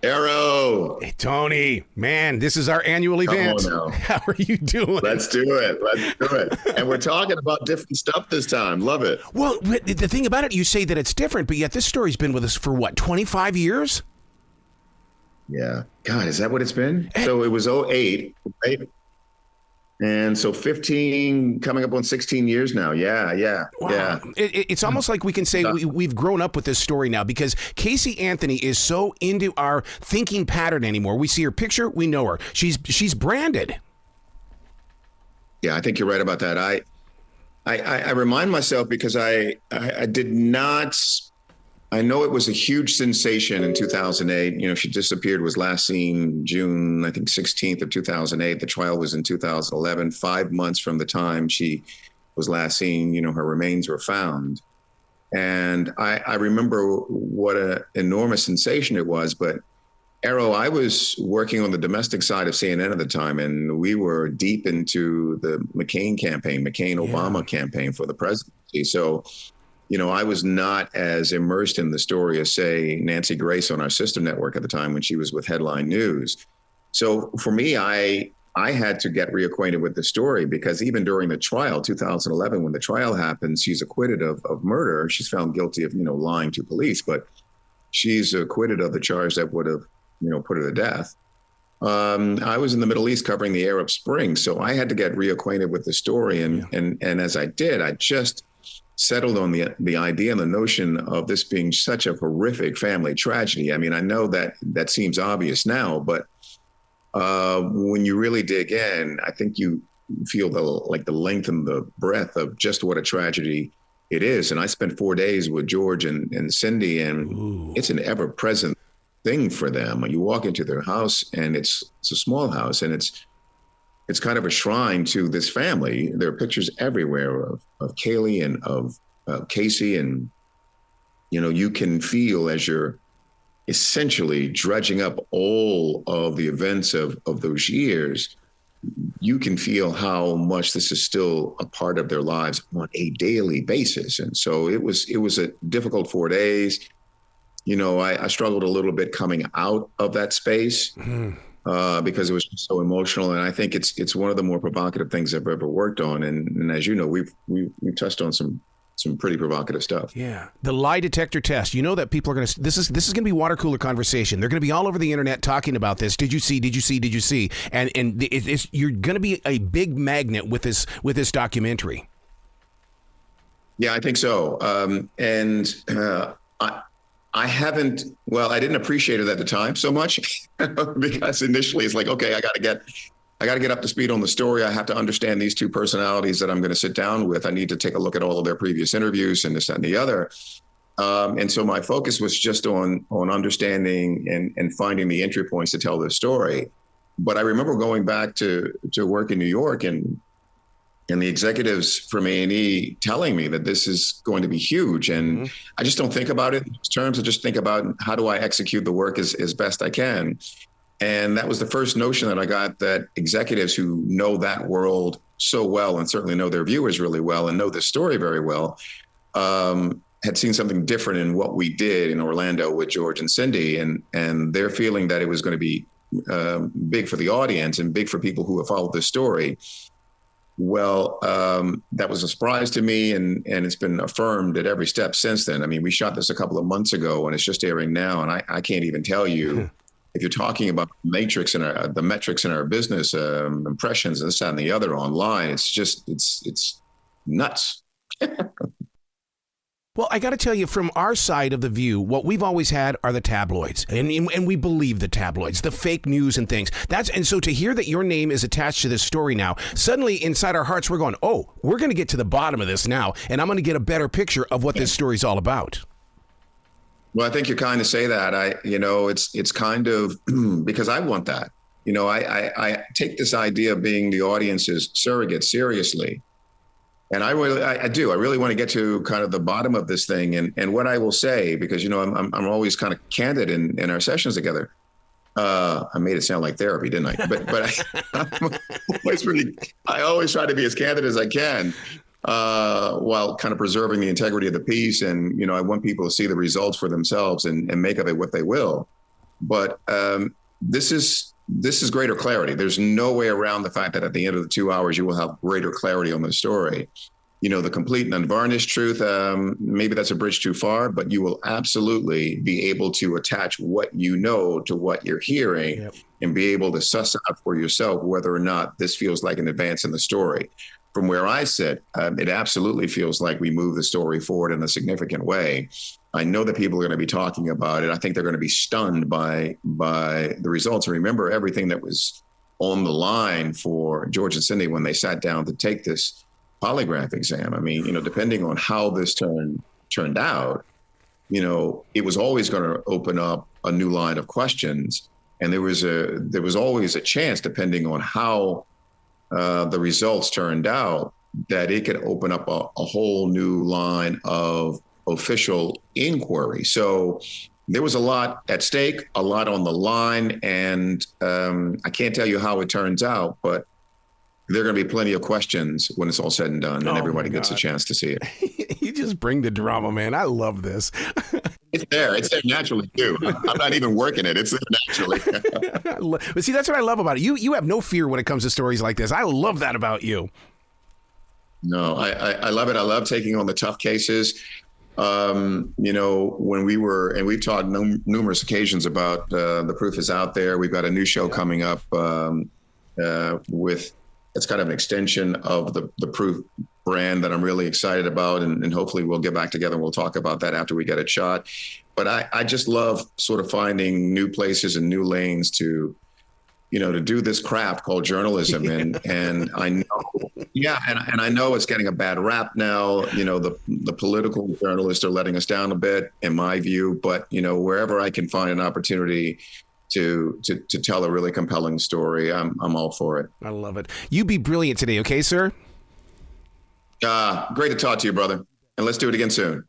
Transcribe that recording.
Arrow. Hey, Tony, man, this is our annual event. Come on now. How are you doing? Let's do it. Let's do it. And we're talking about different stuff this time. Love it. Well, the thing about it, you say that it's different, but yet this story's been with us for what, 25 years? Yeah. God, is that what it's been? So it was '08, right? And so 15, coming up on 16 years now. Yeah. Wow. Yeah. It's almost like we can say we've grown up with this story now because Casey Anthony is so into our thinking pattern anymore. We see her picture, we know her. She's branded. Yeah, I think you're right about that. I remind myself because I did not. I know it was a huge sensation in 2008. You know, she disappeared, was last seen June, I think 16th of 2008. The trial was in 2011, 5 months from the time she was last seen, you know, her remains were found. And I remember what an enormous sensation it was. But Arrow, I was working on the domestic side of CNN at the time, and we were deep into the McCain-Obama campaign for the presidency. So, you know, I was not as immersed in the story as, say, Nancy Grace on our sister network at the time when she was with Headline News. So for me, I had to get reacquainted with the story because even during the trial, 2011, when the trial happens, she's acquitted of murder. She's found guilty of, you know, lying to police, but she's acquitted of the charge that would have, you know, put her to death. I was in the Middle East covering the Arab Spring, so I had to get reacquainted with the story. And as I did, I just settled on the idea and the notion of this being such a horrific family tragedy. I mean, I know that seems obvious now, but when you really dig in, I think you feel the length and the breadth of just what a tragedy it is. And I spent 4 days with George and Cindy, and it's an ever-present thing for them. When you walk into their house, and it's a small house, and it's kind of a shrine to this family. There are pictures everywhere of Caylee and of Casey, and you know, you can feel as you're essentially dredging up all of the events of those years, you can feel how much this is still a part of their lives on a daily basis. And so it was a difficult 4 days. You know, I struggled a little bit coming out of that space because it was just so emotional. And I think it's one of the more provocative things I've ever worked on. And as you know, we've touched on some pretty provocative stuff. Yeah. The lie detector test. You know that people are going to, this is going to be water cooler conversation. They're going to be all over the internet talking about this. Did you see? And you're going to be a big magnet with this documentary. Yeah, I think so. I didn't appreciate it at the time so much because initially it's like, okay, I got to get up to speed on the story. I have to understand these two personalities that I'm going to sit down with. I need to take a look at all of their previous interviews and this, that, and the other. And so my focus was just on understanding and finding the entry points to tell this story. But I remember going back to work in New York and the executives from A&E telling me that this is going to be huge. And I just don't think about it in terms of just think about how do I execute the work as best I can. And that was the first notion that I got, that executives who know that world so well and certainly know their viewers really well and know the story very well had seen something different in what we did in Orlando with George and Cindy. And they're feeling that it was going to be big for the audience and big for people who have followed this story. Well, that was a surprise to me, and it's been affirmed at every step since then. I mean, we shot this a couple of months ago, and it's just airing now, and I can't even tell you, if you're talking about the metrics in our business, impressions, this, that, and the other online, it's nuts. Well, I got to tell you, from our side of the view, what we've always had are the tabloids, and we believe the tabloids, the fake news and things. And so to hear that your name is attached to this story now, suddenly inside our hearts, we're going, oh, we're going to get to the bottom of this now, and I'm going to get a better picture of what this story's all about. Well, I think you're kind of say that. It's kind of because I want that. You know, I take this idea of being the audience's surrogate seriously. And I do. I really want to get to kind of the bottom of this thing. And what I will say, because, you know, I'm always kind of candid in our sessions together. I made it sound like therapy, didn't I? But I always try to be as candid as I can while kind of preserving the integrity of the piece. And, you know, I want people to see the results for themselves and make of it what they will. But this is greater clarity. There's no way around the fact that at the end of the 2 hours, you will have greater clarity on the story. The complete and unvarnished truth, maybe that's a bridge too far, but you will absolutely be able to attach what you know to what you're hearing. Yep. And be able to suss out for yourself whether or not this feels like an advance in the story. From where I sit, it absolutely feels like we move the story forward in a significant way. I know that people are going to be talking about it. I think they're going to be stunned by the results. And remember everything that was on the line for George and Cindy when they sat down to take this polygraph exam. I mean, depending on how this turned out, it was always going to open up a new line of questions. And there was always a chance, depending on how the results turned out, that it could open up a whole new line of official inquiry. So there was a lot at stake, a lot on the line, and I can't tell you how it turns out, but there are going to be plenty of questions when it's all said and done, and everybody gets a chance to see it. You just bring the drama, man. I love this. It's there naturally too. I'm not even working it. It's there naturally. But see, that's what I love about it. You have no fear when it comes to stories like this. I love that about you. No, I love it. I love taking on the tough cases. When we were, and we've talked numerous occasions about The Proof is Out There. We've got a new show coming up with, it's kind of an extension of the Proof brand that I'm really excited about. And hopefully we'll get back together and we'll talk about that after we get it shot. But I just love sort of finding new places and new lanes to do this craft called journalism. And I know, and I know it's getting a bad rap now. The political journalists are letting us down a bit, in my view. But, wherever I can find an opportunity to tell a really compelling story, I'm all for it. I love it. You be brilliant today, okay, sir? Great to talk to you, brother. And let's do it again soon.